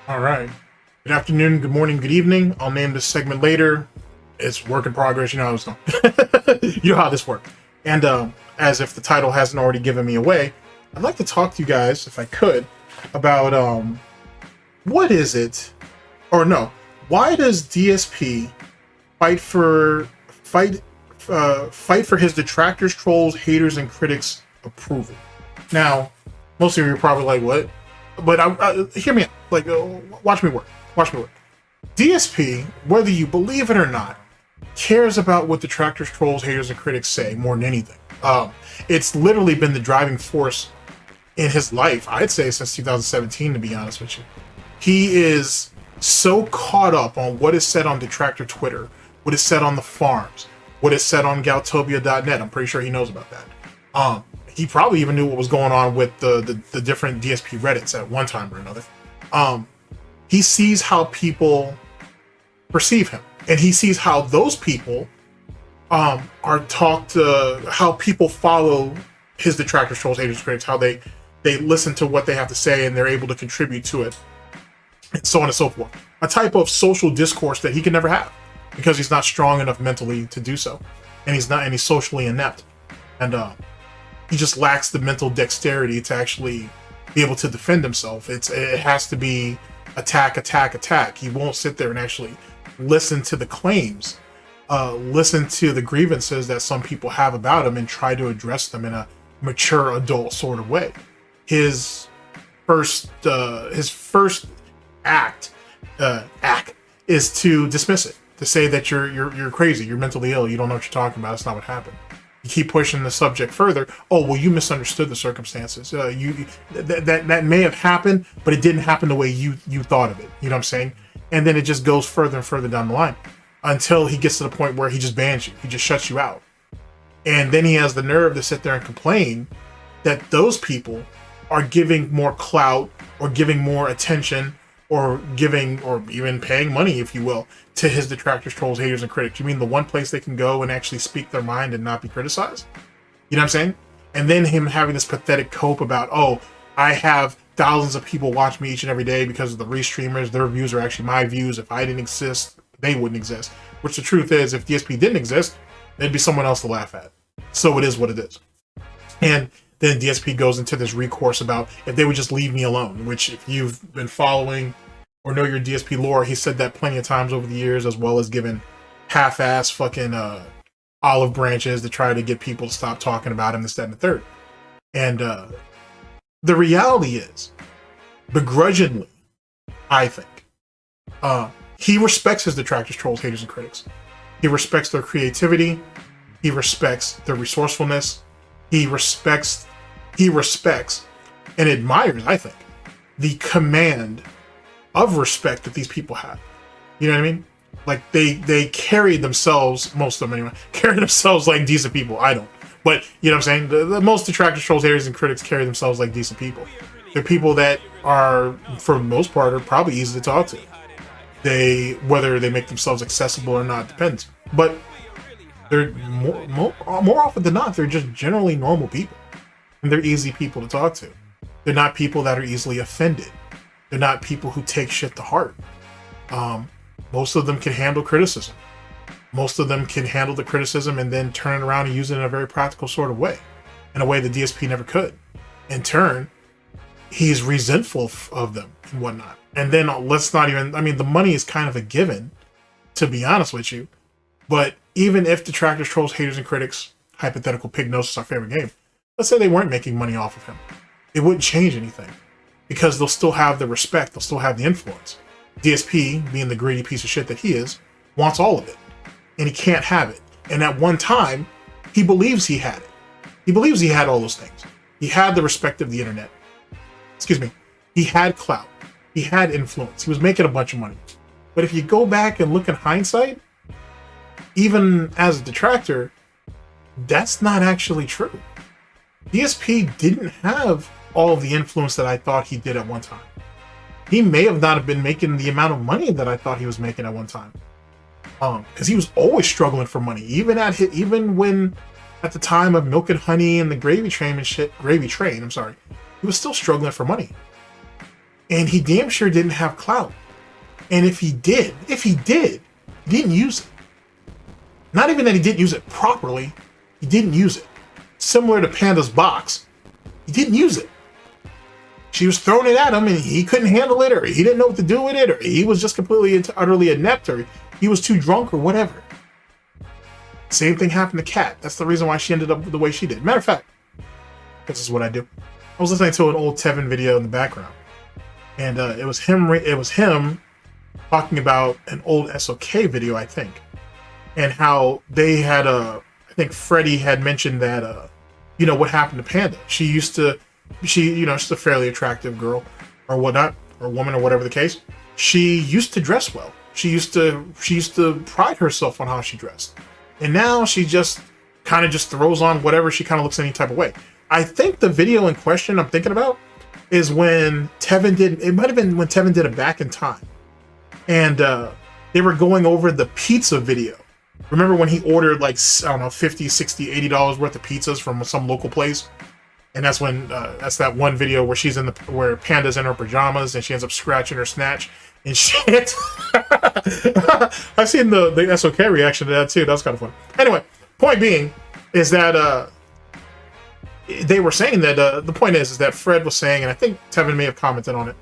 All right. Good afternoon, good morning, good evening. I'll name this segment later. It's work in progress. You know how it's going. You know how this works. And as if the title hasn't already given me away, I'd like to talk to you guys, if I could, about what is it, or no, why does DSP fight for fight for his detractors, trolls, haters, and critics' approval? Now, most of you are probably like, "What?" But hear me out. Like, watch me work. Watch me work. DSP, whether you believe it or not, cares about what detractors, trolls, haters, and critics say more than anything. It's literally been the driving force in his life, I'd say, since 2017, to be honest with you. He is so caught up on what is said on detractor Twitter, what is said on the forums, what is said on Goutopia.net. I'm pretty sure he knows about that. He probably even knew what was going on with the different DSP Reddits at one time or another. He sees how people perceive him, and he sees how those people are talked, how people follow his detractors, trolls, haters, critics, how they listen to what they have to say and they're able to contribute to it, and so on and so forth. A type of social discourse that he can never have because he's not strong enough mentally to do so, and he's socially inept, and he just lacks the mental dexterity to actually be able to defend himself. It has to be attack, attack, attack. He won't sit there and actually listen to the claims, listen to the grievances that some people have about him and try to address them in a mature adult sort of way. His first act is to dismiss it, to say that you're crazy, you're mentally ill, you don't know what you're talking about, it's not what happened. You keep pushing the subject further. Oh, well, you misunderstood the circumstances. That may have happened, but it didn't happen the way you thought of it. You know what I'm saying? And then it just goes further and further down the line until he gets to the point where he just bans you. He just shuts you out. And then he has the nerve to sit there and complain that those people are giving more clout or giving more attention or giving or even paying money, if you will, to his detractors, trolls, haters, and critics. You mean the one place they can go and actually speak their mind and not be criticized? You know what I'm saying? And then him having this pathetic cope about, oh, I have thousands of people watch me each and every day because of the restreamers. Their views are actually my views. If I didn't exist, they wouldn't exist. Which the truth is, if DSP didn't exist, there'd be someone else to laugh at. So it is what it is. And then DSP goes into this recourse about if they would just leave me alone, which if you've been following or know your DSP lore, he said that plenty of times over the years, as well as given half-ass fucking olive branches to try to get people to stop talking about him, this, that, and the third. And the reality is, begrudgingly, I think, he respects his detractors, trolls, haters, and critics. He respects their creativity. He respects their resourcefulness. He respects and admires, I think, the command of respect that these people have. You know what I mean? Like they carry themselves, most of them anyway, carry themselves like decent people. I don't. But you know what I'm saying? The most detractors, trolls, haters, and critics carry themselves like decent people. They're people that are, for the most part, are probably easy to talk to. Whether they make themselves accessible or not depends. But they're more often than not, they're just generally normal people. And they're easy people to talk to. They're not people that are easily offended. They're not people who take shit to heart. Most of them can handle criticism. Most of them can handle the criticism and then turn it around and use it in a very practical sort of way. In a way the DSP never could. In turn, he's resentful of them and whatnot. And then let's not even, I mean, the money is kind of a given, to be honest with you. But even if detractors, trolls, haters, and critics, hypothetical Pignosis, our favorite game, let's say they weren't making money off of him, it wouldn't change anything because they'll still have the respect, they'll still have the influence. DSP, being the greedy piece of shit that he is, wants all of it, and he can't have it. And at one time, he believes he had it. He believes he had all those things. He had the respect of the internet. Excuse me. He had clout. He had influence. He was making a bunch of money. But if you go back and look in hindsight, even as a detractor, that's not actually true. DSP didn't have all of the influence that I thought he did at one time. He may have not have been making the amount of money that I thought he was making at one time. Because he was always struggling for money, even when at the time of Milk and Honey and the Gravy Train and shit, he was still struggling for money. And he damn sure didn't have clout. And if he did, he didn't use it. Not even that he didn't use it properly, he didn't use it. Similar to Panda's box, he didn't use it. She was throwing it at him and he couldn't handle it, or he didn't know what to do with it, or he was just completely and utterly inept, or he was too drunk, or whatever. Same thing happened to Kat. That's the reason why she ended up the way she did. Matter of fact, this is what I do. I was listening to an old Tevin video in the background, and it was him talking about an old SOK video, I think, and how they had I think Freddie had mentioned that you know, what happened to Panda. She's a fairly attractive girl or whatnot, or woman, or whatever the case. She used to dress well. She used to pride herself on how she dressed. And now she just kind of just throws on whatever she kind of looks any type of way. I think the video in question I'm thinking about is when Tevin did, it might have been when Tevin did a Back in Time. And they were going over the pizza video. Remember when he ordered like, I don't know, $50, $60, $80 worth of pizzas from some local place? And that's when, that's that one video where where Panda's in her pajamas and she ends up scratching her snatch and shit. I've seen the SOK reaction to that too. That's kind of fun. Anyway, point being is that they were saying that the point is that Fred was saying, and I think Tevin may have commented on it,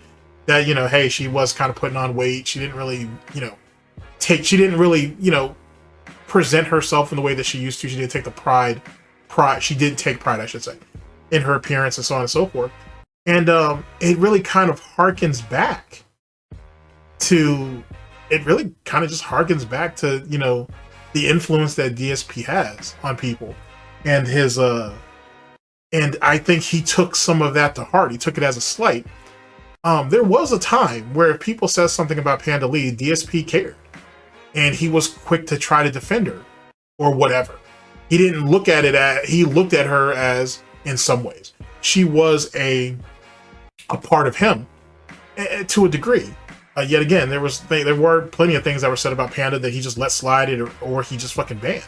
that, you know, hey, she was kind of putting on weight. She didn't really, you know, present herself in the way that she used to. She didn't take the pride. She did take pride, I should say, in her appearance and so on and so forth. And it really kind of harkens back to, you know, the influence that DSP has on people, and his and I think he took some of that to heart. He took it as a slight. There was a time where if people said something about Panda Lee, DSP cared, and he was quick to try to defend her or whatever. He didn't look at it he looked at her as, in some ways, she was a part of him to a degree. Yet again, there were plenty of things that were said about Panda that he just let slide it, or he just fucking banned.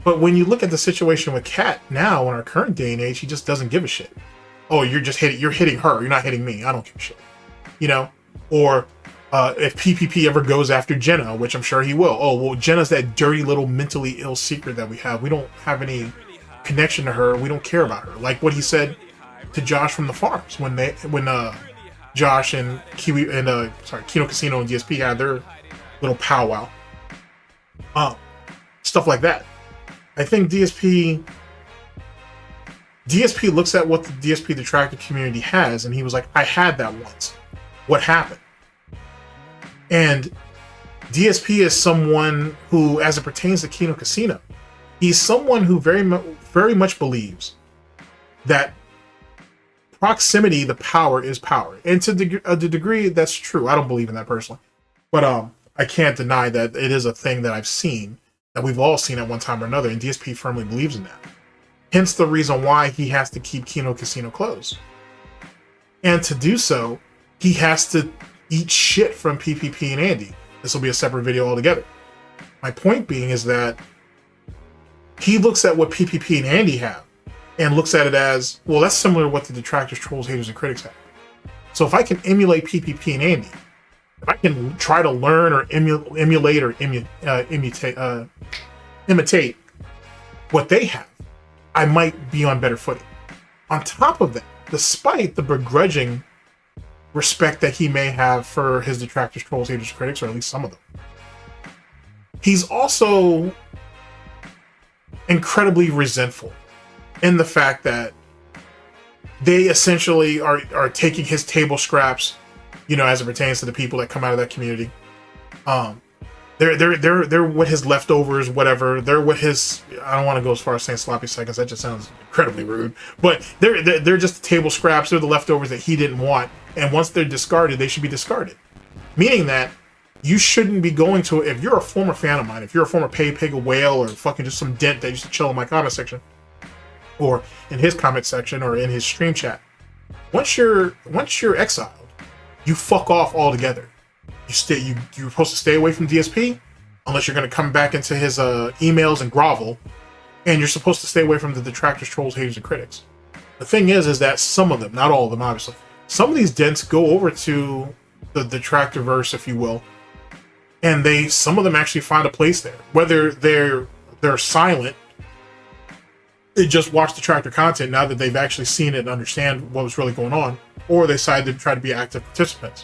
But when you look at the situation with Kat now in our current day and age, he just doesn't give a shit. Oh, you're hitting her, you're not hitting me, I don't give a shit. You know? Or if PPP ever goes after Jenna, which I'm sure he will. Oh, well, Jenna's that dirty little mentally ill secret that we have. We don't have any connection to her. We don't care about her. Like what he said to Josh from the Farms when Josh and Kino Casino and DSP had their little powwow. Stuff like that. I think DSP looks at what the DSP detractor community has, and he was like, I had that once. What happened? And DSP is someone who, as it pertains to Kino Casino, he's someone who very much believes that proximity, the power is power. And to the degree that's true. I don't believe in that personally. But I can't deny that it is a thing that I've seen, that we've all seen at one time or another, and DSP firmly believes in that. Hence the reason why he has to keep Kino Casino closed. And to do so, he has to eat shit from PPP and Andy. This will be a separate video altogether. My point being is that he looks at what PPP and Andy have and looks at it as, well, that's similar to what the detractors, trolls, haters, and critics have. So if I can emulate PPP and Andy, if I can try to learn or emulate or imitate what they have, I might be on better footing. On top of that, despite the begrudging respect that he may have for his detractors, trolls, haters, and critics, or at least some of them, he's also incredibly resentful in the fact that they essentially are taking his table scraps, you know, as it pertains to the people that come out of that community. They're with his leftovers, whatever. They're with his, I don't want to go as far as saying sloppy seconds, that just sounds incredibly rude. But they're just the table scraps, they're the leftovers that he didn't want. And once they're discarded, they should be discarded. Meaning that you shouldn't be going to, if you're a former fan of mine, if you're a former pig, a whale, or fucking just some dent that used to chill in my comment section, or in his comment section, or in his stream chat, once you're exiled, you fuck off altogether. You're supposed to stay away from DSP unless you're going to come back into his emails and grovel, and you're supposed to stay away from the detractors, trolls, haters, and critics. The thing is that some of them, not all of them obviously, some of these dents go over to the Detractorverse, if you will, and some of them actually find a place there. Whether they're silent, they just watch Detractor content now that they've actually seen it and understand what was really going on, or they decide to try to be active participants.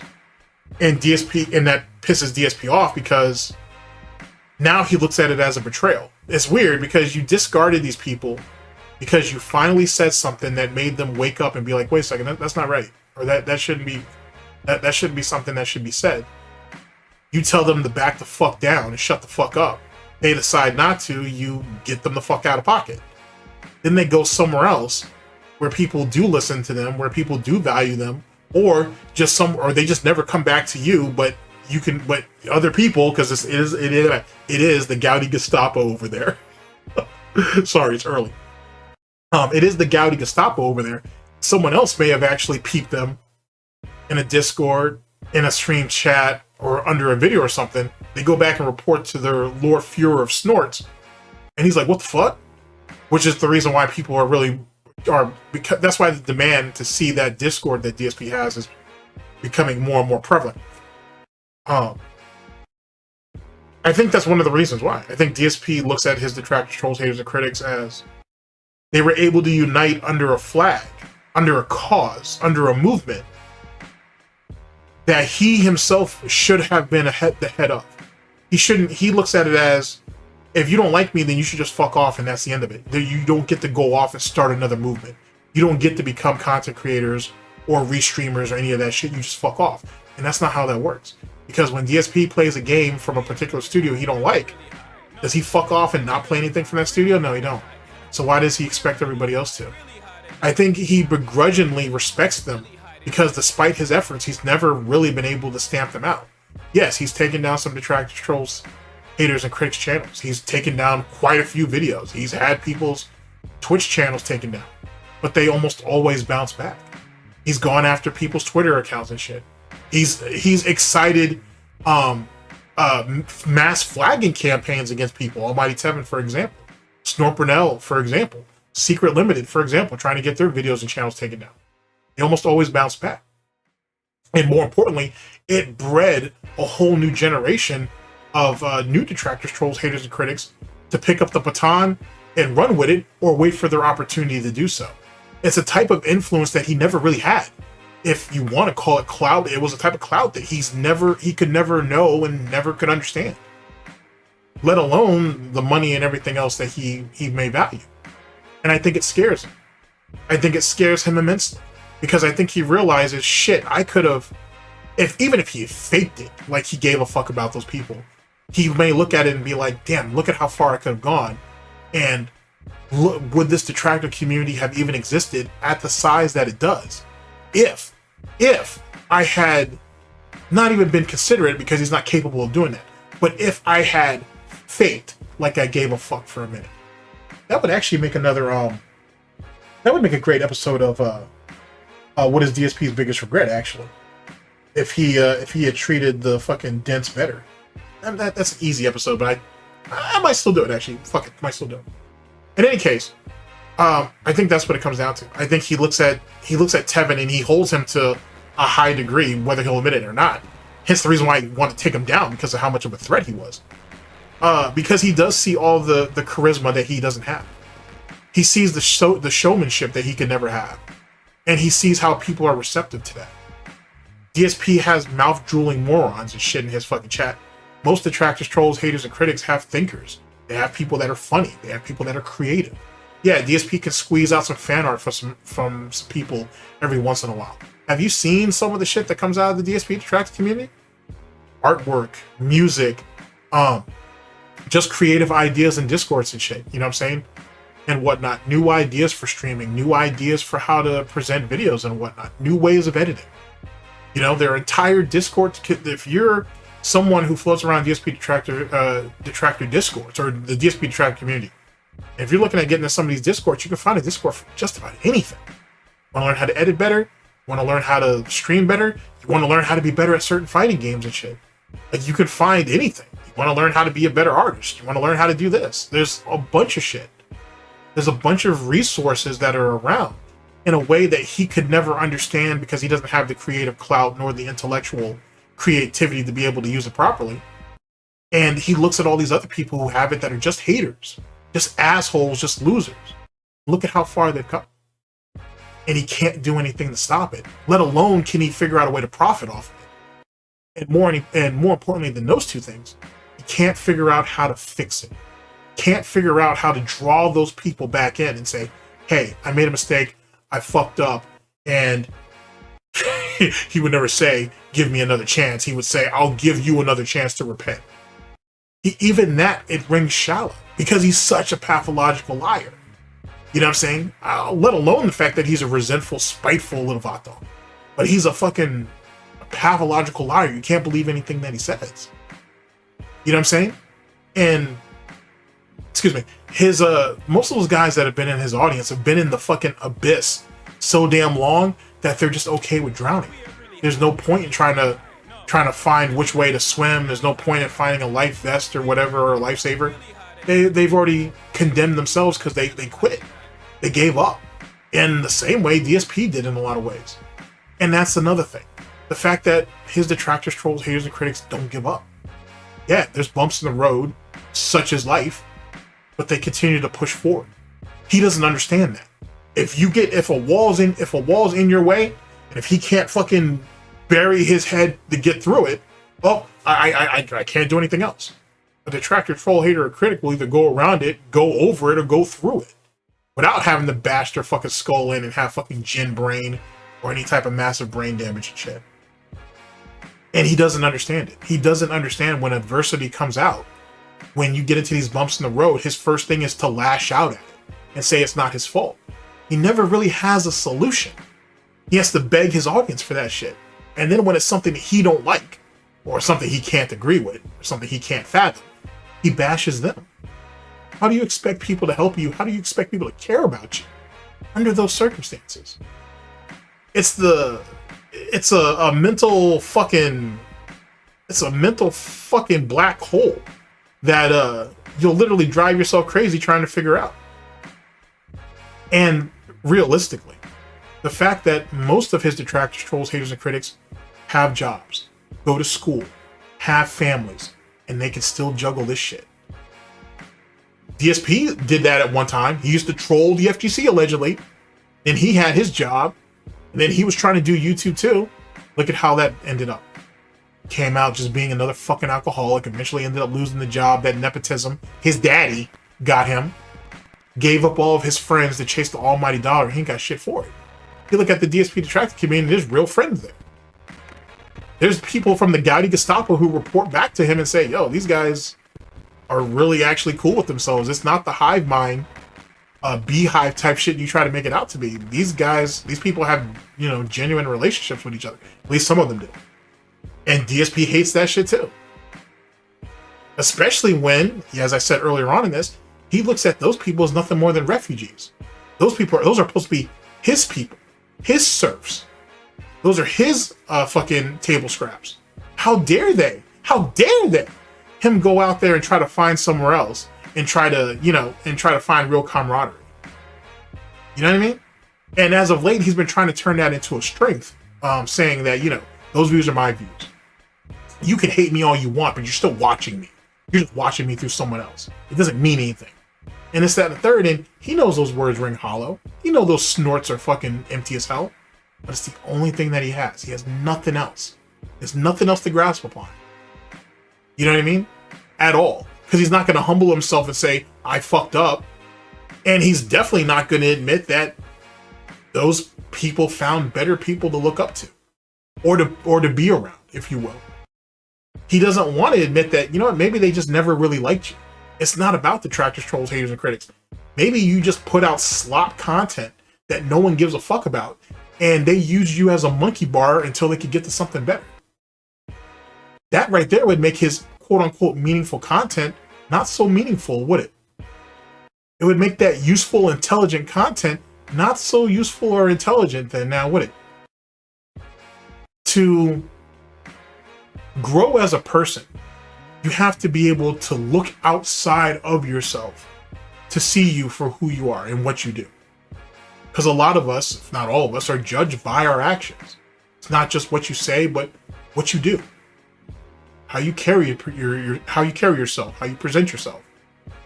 And that pisses DSP off because now he looks at it as a betrayal. It's weird because you discarded these people because you finally said something that made them wake up and be like, wait a second, that's not right. Or that shouldn't be something that should be said. You tell them to back the fuck down and shut the fuck up. They decide not to, you get them the fuck out of pocket. Then they go somewhere else where people do listen to them, where people do value them, or they just never come back to you, but other people, because it is the Gouty Gestapo over there. Sorry, it's early. It is the Gouty Gestapo over there. Someone else may have actually peeped them in a Discord, in a stream chat, or under a video or something. They go back and report to their Lord Fuhrer of Snorts, and he's like, what the fuck? Which is the reason why people because that's why the demand to see that Discord that DSP has is becoming more and more prevalent. I think that's one of the reasons why. I think DSP looks at his detractors, trolls, haters, and critics as they were able to unite under a flag, under a cause, under a movement that he himself should have been the head of. He looks at it as, if you don't like me, then you should just fuck off, and that's the end of it. You don't get to go off and start another movement. You don't get to become content creators or restreamers or any of that shit. You just fuck off. And that's not how that works. Because when DSP plays a game from a particular studio he don't like, does he fuck off and not play anything from that studio? No, he don't. So why does he expect everybody else to? I think he begrudgingly respects them because despite his efforts, he's never really been able to stamp them out. Yes, he's taken down some detractors, trolls, haters, and critics channels. He's taken down quite a few videos. He's had people's Twitch channels taken down, but they almost always bounce back. He's gone after people's Twitter accounts and shit. He's excited mass flagging campaigns against people. Almighty Tevin, for example. Snort Burnell, for example. Secret Limited, for example, trying to get their videos and channels taken down. They almost always bounce back. And more importantly, it bred a whole new generation of new detractors, trolls, haters, and critics to pick up the baton and run with it or wait for their opportunity to do so. It's a type of influence that he never really had. If you want to call it clout, it was a type of clout that he could never know and never could understand. Let alone the money and everything else that he may value. And I think it scares him. I think it scares him immensely. Because I think he realizes, shit, I could have, even if he faked it, like he gave a fuck about those people, he may look at it and be like, damn, look at how far I could have gone. And would this detractor community have even existed at the size that it does? If I had not even been considerate, because he's not capable of doing that, but if I had faked like I gave a fuck for a minute, that would actually make another, that would make a great episode of, what is DSP's biggest regret, actually. If he had treated the fucking dents better. And that's an easy episode, but I might still do it, actually. Fuck it, might still do it. In any case, I think that's what it comes down to. I think he looks at Tevin and he holds him to a high degree, whether he'll admit it or not. Hence the reason why he wanted to take him down, because of how much of a threat he was. Because he does see all the charisma that he doesn't have. He sees the showmanship that he could never have. And he sees how people are receptive to that. DSP has mouth-drooling morons and shit in his fucking chat. Most detractors, trolls, haters, and critics have thinkers. They have people that are funny. They have people that are creative. Yeah, DSP can squeeze out some fan art from some people every once in a while. Have you seen some of the shit that comes out of the DSP detractor community? Artwork, music, just creative ideas and discourse and shit. You know what I'm saying? And whatnot. New ideas for streaming, new ideas for how to present videos and whatnot, new ways of editing. You know, their entire Discord. If you're someone who floats around DSP detractor Discords or the DSP detractor community, and if you're looking at getting into some of these Discords, you can find a Discord for just about anything. Want to learn how to edit better? Want to learn how to stream better? You want to learn how to be better at certain fighting games and shit? Like, you can find anything. You want to learn how to be a better artist? You want to learn how to do this? There's a bunch of shit. There's a bunch of resources that are around in a way that he could never understand because he doesn't have the creative clout nor the intellectual creativity to be able to use it properly. And he looks at all these other people who have it that are just haters, just assholes, just losers. Look at how far they've come. And he can't do anything to stop it, let alone can he figure out a way to profit off of it. And more importantly than those two things, he can't figure out how to fix it. Can't figure out how to draw those people back in and say, hey, I made a mistake, I fucked up, and he would never say, give me another chance. He would say, I'll give you another chance to repent. Even that, it rings shallow because he's such a pathological liar. You know what I'm saying? Let alone the fact that he's a resentful, spiteful little vato. But he's a fucking pathological liar. You can't believe anything that he says. You know what I'm saying? And, excuse me, his most of those guys that have been in his audience have been in the fucking abyss so damn long that they're just okay with drowning. There's no point in trying to find which way to swim. There's no point in finding a life vest or whatever, or a lifesaver. They've already condemned themselves because they quit. They gave up. In the same way DSP did in a lot of ways. And that's another thing. The fact that his detractors, trolls, haters, and critics don't give up. Yeah, there's bumps in the road, such as life, but they continue to push forward. He doesn't understand that. If a wall's in your way, and if he can't fucking bury his head to get through it, well, I can't do anything else. A detractor, troll, hater, or critic will either go around it, go over it, or go through it without having to bash their fucking skull in and have fucking gin brain or any type of massive brain damage and shit. And he doesn't understand it. He doesn't understand when adversity comes out. When you get into these bumps in the road, his first thing is to lash out at it and say it's not his fault. He never really has a solution. He has to beg his audience for that shit. And then when it's something that he don't like, or something he can't agree with, or something he can't fathom, he bashes them. How do you expect people to help you? How do you expect people to care about you under those circumstances? It's a mental fucking black hole that you'll literally drive yourself crazy trying to figure out. And realistically, the fact that most of his detractors, trolls, haters, and critics have jobs, go to school, have families, and they can still juggle this shit. DSP did that at one time. He used to troll the FGC allegedly, and he had his job, and then he was trying to do YouTube too. Look at how that ended up. Came out just being another fucking alcoholic, eventually ended up losing the job, that nepotism. His daddy got him, gave up all of his friends to chase the almighty dollar. He ain't got shit for it. You look at the DSP detractor community, there's real friends there. There's people from the Gouty Gestapo who report back to him and say, yo, these guys are really actually cool with themselves. It's not the hive mind, beehive type shit you try to make it out to be. These guys, these people have, genuine relationships with each other. At least some of them do. And DSP hates that shit too. Especially when, as I said earlier on in this, he looks at those people as nothing more than refugees. Those are supposed to be his people, his serfs. Those are his fucking table scraps. How dare they? How dare they? Him go out there and try to find somewhere else and try to find real camaraderie. You know what I mean? And as of late, he's been trying to turn that into a strength, saying that, those views are my views. You can hate me all you want, but you're still watching me. You're just watching me through someone else. It doesn't mean anything. And it's that and the third, and he knows those words ring hollow. He knows those snorts are fucking empty as hell. But it's the only thing that he has. He has nothing else. There's nothing else to grasp upon. You know what I mean? At all. Because he's not going to humble himself and say, I fucked up. And he's definitely not going to admit that those people found better people to look up to. Or to be around, if you will. He doesn't want to admit that, maybe they just never really liked you. It's not about detractors, trolls, haters, and critics. Maybe you just put out slop content that no one gives a fuck about. And they used you as a monkey bar until they could get to something better. That right there would make his quote-unquote meaningful content not so meaningful, would it? It would make that useful, intelligent content not so useful or intelligent then now, would it? To grow as a person, you have to be able to look outside of yourself to see you for who you are and what you do. Because a lot of us, if not all of us, are judged by our actions. It's not just what you say, but what you do. How you carry how you carry yourself, how you present yourself.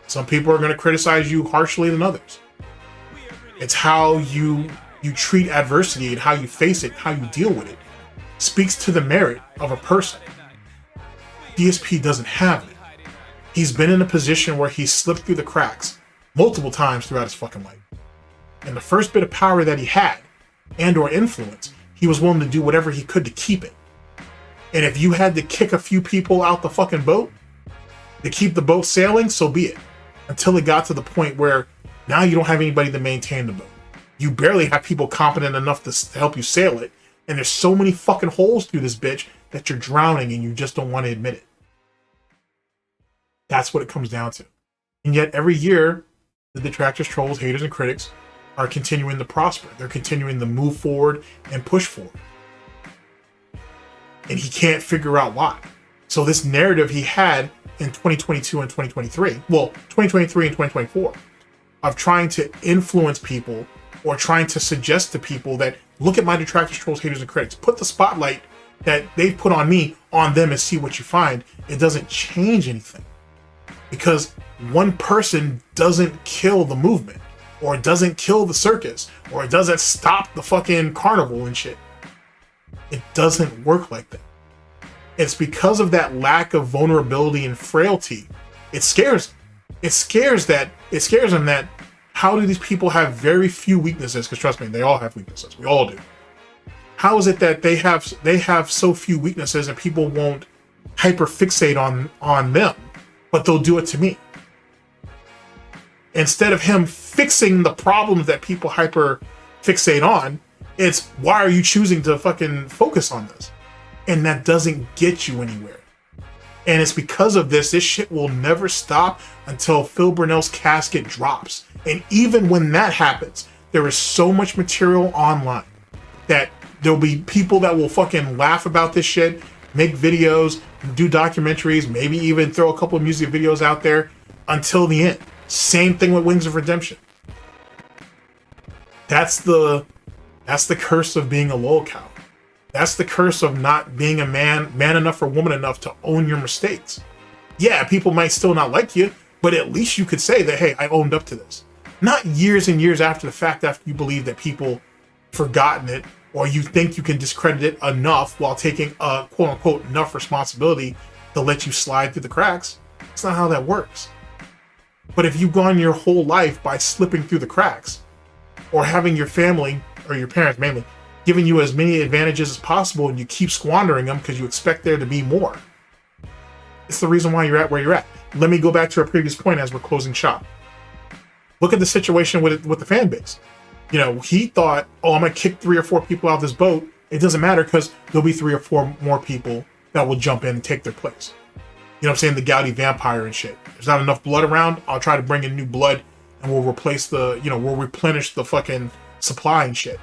Some people are going to criticize you harshly than others. It's how you treat adversity and how you face it, how you deal with it. Speaks to the merit of a person. DSP doesn't have it. He's been in a position where he's slipped through the cracks multiple times throughout his fucking life. And the first bit of power that he had, and or influence, he was willing to do whatever he could to keep it. And if you had to kick a few people out the fucking boat to keep the boat sailing, so be it. Until it got to the point where now you don't have anybody to maintain the boat. You barely have people competent enough to help you sail it. And there's so many fucking holes through this bitch that you're drowning and you just don't want to admit it. That's what it comes down to. And yet every year, the detractors, trolls, haters, and critics are continuing to prosper. They're continuing to move forward and push forward. And he can't figure out why. So this narrative he had in 2022 and 2023, well, 2023 and 2024, of trying to influence people or trying to suggest to people that, look at my detractors, trolls, haters, and critics. Put the spotlight that they've put on me on them and see what you find. It doesn't change anything. Because one person doesn't kill the movement, or it doesn't kill the circus, or it doesn't stop the fucking carnival and shit. It doesn't work like that. It's because of that lack of vulnerability and frailty. It scares them. It scares them that how do these people have very few weaknesses? Because trust me, they all have weaknesses. We all do. How is it that they have so few weaknesses and people won't hyperfixate on them, but they'll do it to me? Instead of him fixing the problems that people hyperfixate on, it's, why are you choosing to fucking focus on this? And that doesn't get you anywhere. And it's because of this shit will never stop until Phil Burnell's casket drops. And even when that happens, there is so much material online that there'll be people that will fucking laugh about this shit, make videos, do documentaries, maybe even throw a couple of music videos out there until the end. Same thing with Wings of Redemption. That's the curse of being a lolcow. That's the curse of not being a man enough or woman enough to own your mistakes. Yeah, people might still not like you, but at least you could say that, hey, I owned up to this. Not years and years after the fact, after you believe that people forgotten it, or you think you can discredit it enough while taking a quote unquote enough responsibility to let you slide through the cracks. That's not how that works. But if you've gone your whole life by slipping through the cracks, or having your family, or your parents mainly, giving you as many advantages as possible, and you keep squandering them because you expect there to be more, it's the reason why you're at where you're at. Let me go back to a previous point as we're closing shop. Look at the situation with the fan base. You know, he thought, oh, I'm going to kick 3 or 4 people out of this boat. It doesn't matter because there'll be 3 or 4 more people that will jump in and take their place. You know what I'm saying? The Gouty vampire and shit. There's not enough blood around. I'll try to bring in new blood and we'll replace we'll replenish the fucking supply and shit.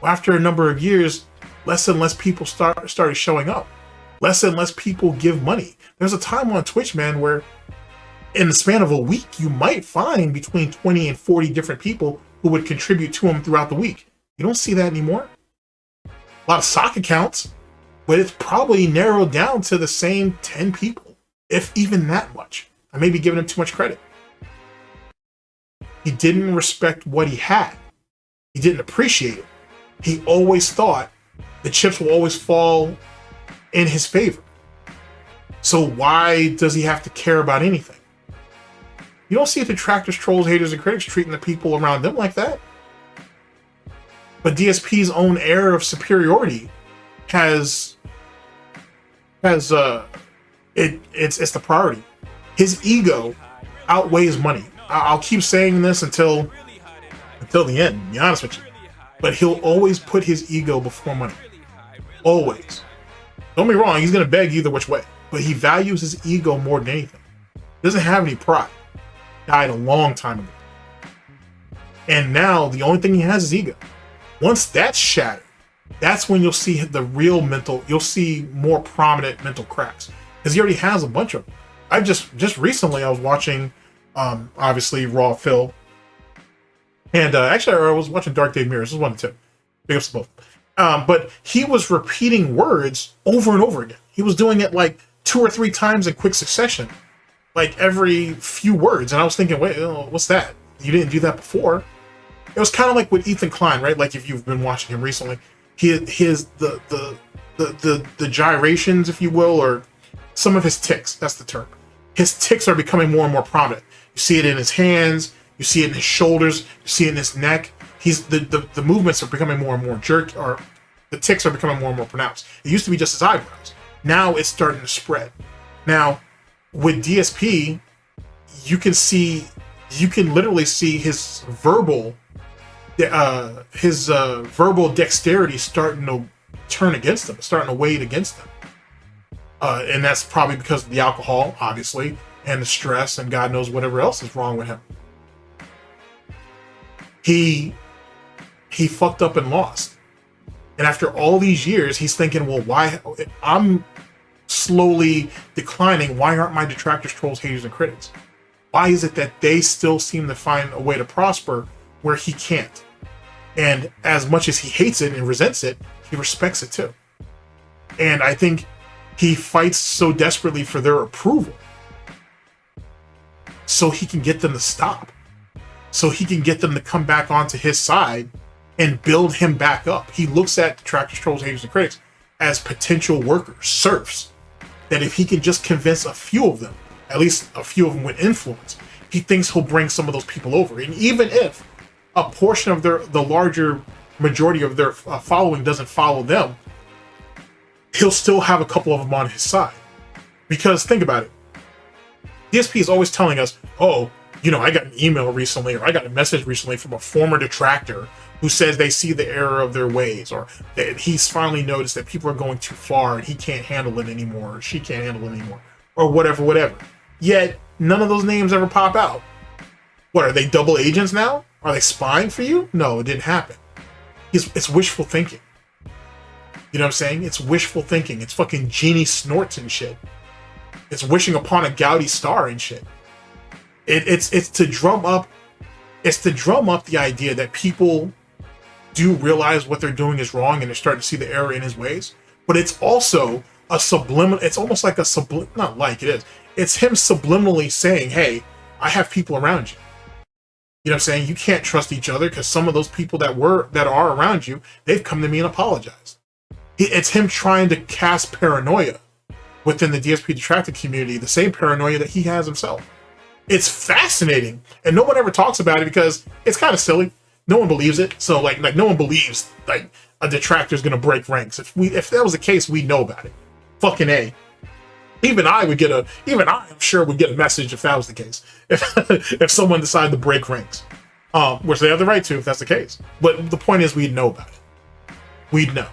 Well, after a number of years, less and less people started showing up. Less and less people give money. There's a time on Twitch, man, where in the span of a week, you might find between 20 and 40 different people who would contribute to them throughout the week. You don't see that anymore. A lot of sock accounts, but it's probably narrowed down to the same 10 people, if even that much. I may be giving him too much credit. He didn't respect what he had. He didn't appreciate it. He always thought the chips will always fall in his favor. So why does he have to care about anything? You don't see detractors, trolls, haters, and critics treating the people around them like that. But DSP's own air of superiority it's the priority. His ego outweighs money. I'll keep saying this until the end, to be honest with you. But he'll always put his ego before money. Always. Don't be wrong, he's going to beg either which way. But he values his ego more than anything. He doesn't have any pride. Died a long time ago. And now the only thing he has is ego. Once that's shattered, that's when you'll see you'll see more prominent mental cracks. Because he already has a bunch of them. Just recently I was watching obviously Raw Phil. And actually, I was watching Dark Day Mirrors. This is one of the two. Big ups to both. But he was repeating words over and over again. He was doing it like 2 or 3 times in quick succession, like every few words. And I was thinking, wait, what's that? You didn't do that before. It was kind of like with Ethan Klein, right? Like if you've been watching him recently, the gyrations, if you will, or some of his tics. That's the term. His tics are becoming more and more prominent. You see it in his hands. You see it in his shoulders. You see it in his neck. The movements are becoming more and more jerked, or the tics are becoming more and more pronounced. It used to be just his eyebrows. Now it's starting to spread. Now, with DSP, you can literally see his verbal dexterity starting to turn against him, starting to weigh against him. And that's probably because of the alcohol, obviously, and the stress, and God knows whatever else is wrong with him. He fucked up and lost. And after all these years, he's thinking, well, why? I'm slowly declining. Why aren't my detractors, trolls, haters, and critics? Why is it that they still seem to find a way to prosper where he can't? And as much as he hates it and resents it, he respects it too. And I think he fights so desperately for their approval so he can get them to stop. So he can get them to come back onto his side and build him back up. He looks at detractors, trolls, haters, and critics as potential workers, serfs, that if he can just convince a few of them, at least a few of them with influence, he thinks he'll bring some of those people over. And even if a portion of the larger majority of their following doesn't follow them, he'll still have a couple of them on his side. Because think about it. DSP is always telling us, oh, I got an email recently, or I got a message recently from a former detractor who says they see the error of their ways, or that he's finally noticed that people are going too far and he can't handle it anymore, or she can't handle it anymore, or whatever. Yet, none of those names ever pop out. What, are they double agents now? Are they spying for you? No, it didn't happen. It's wishful thinking. You know what I'm saying? It's wishful thinking. It's fucking genie snorts and shit. It's wishing upon a gouty star and shit. It's to drum up the idea that people do realize what they're doing is wrong and they're starting to see the error in his ways. But it's also a subliminal, it's almost like not like it is. It's him subliminally saying, hey, I have people around you. You know what I'm saying? You can't trust each other because some of those people that are around you, they've come to me and apologized. It's him trying to cast paranoia within the DSP detractor community, the same paranoia that he has himself. It's fascinating, and no one ever talks about it because it's kind of silly. No one believes it. So like no one believes like a detractor is gonna break ranks. If that was the case, we'd know about it. Fucking A. Even I'm sure would get a message if that was the case. If someone decided to break ranks, which they have the right to if that's the case. But the point is, we'd know about it. We'd know.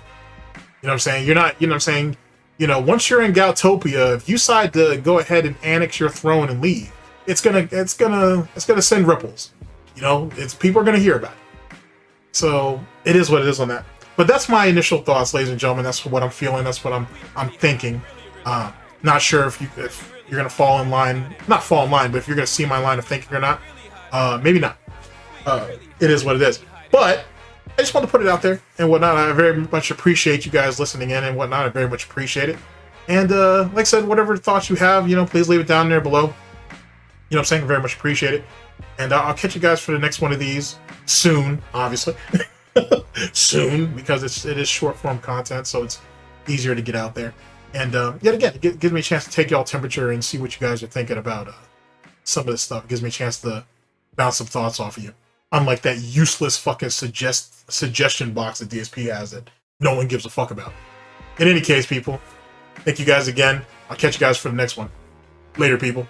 You know what I'm saying? You know what I'm saying? Once you're in Goutopia, if you decide to go ahead and annex your throne and leave, it's gonna send ripples. People are gonna hear about it. So it is what it is on that. But that's my initial thoughts, ladies and gentlemen. That's what I'm feeling. That's what I'm thinking. Not sure if you're gonna fall in line. Not fall in line, but if you're gonna see my line of thinking or not. Maybe not. It is what it is. But I just want to put it out there and whatnot. I very much appreciate you guys listening in and whatnot. I very much appreciate it. And like I said, whatever thoughts you have, please leave it down there below. You know what I'm saying? I very much appreciate it. And I'll catch you guys for the next one of these soon, obviously. Soon, because it is short form content, so it's easier to get out there. And yet again, it gives me a chance to take y'all temperature and see what you guys are thinking about some of this stuff. It gives me a chance to bounce some thoughts off of you. Unlike that useless fucking suggestion box that DSP has that no one gives a fuck about. In any case, people, thank you guys again. I'll catch you guys for the next one. Later, people.